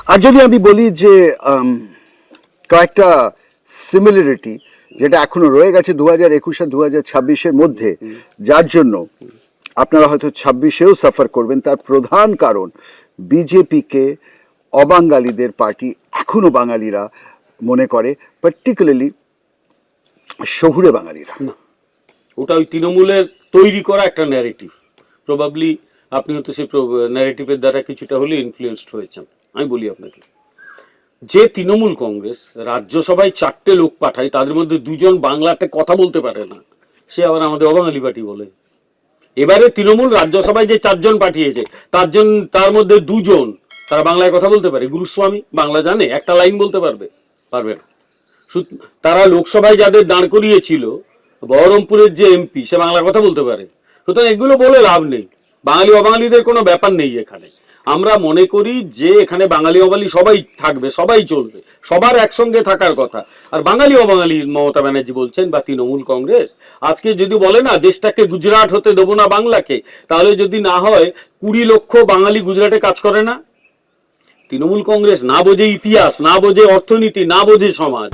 আর যদি আমি বলি যে কয়েকটা সিমিলারিটি যেটা এখনো রয়ে গেছে 2021 আর 2026-এর মধ্যে, যার জন্য আপনারা হয়তো 26-এও সাফার করবেন, তার প্রধান কারণ বিজেপিকে অবাঙালিদের পার্টি এখনো বাঙালিরা মনে করে, পার্টিকুলারলি শহুরে বাঙালিরা। ওটা ওই তৃণমূলের তৈরি করা একটা ন্যারেটিভ। প্রবাবলি আপনি হয়তো সেই ন্যারেটিভের দ্বারা কিছুটা হলে ইনফ্লুয়েন্সড হয়েছেন। আমি বলি আপনাকে, যে তৃণমূল কংগ্রেস রাজ্যসভায় 4টে লোক পাঠায়, তাদের মধ্যে 2জন বাংলাতে কথা বলতে পারে না, সে আবার আমাদের অবাঙালি পার্টি বলে। এবারে তৃণমূল রাজ্যসভায় যে 4 জন পাঠিয়েছে, তার মধ্যে 2জন তারা বাংলায় কথা বলতে পারে। গুরুস্বামী বাংলা জানে, একটা লাইন বলতে পারবে না। তারা লোকসভায় যাদের দাঁড় করিয়েছিল, বহরমপুরের যে এমপি, সে বাংলা কথা বলতে পারে। সুতরাং এগুলো বলে লাভ নেই। বাঙালি অবাঙালিদের কোনো ব্যাপার নেই এখানে। আমরা মনে করি যে এখানে বাঙালি অবাঙালি সবাই থাকবে, সবাই চলবে, সবার একসঙ্গে থাকার কথা। আর বাঙালি অবাঙালি মমতা ব্যানার্জি বলছেন বা তৃণমূল কংগ্রেস আজকে যদি বলে না দেশটাকে গুজরাট হতে দেবো না বাংলাকে, তাহলে যদি না হয় 20 লক্ষ বাঙালি গুজরাটে কাজ করে না। তৃণমূল কংগ্রেস না বোঝে ইতিহাস, না বোঝে অর্থনীতি, না বোঝে সমাজ।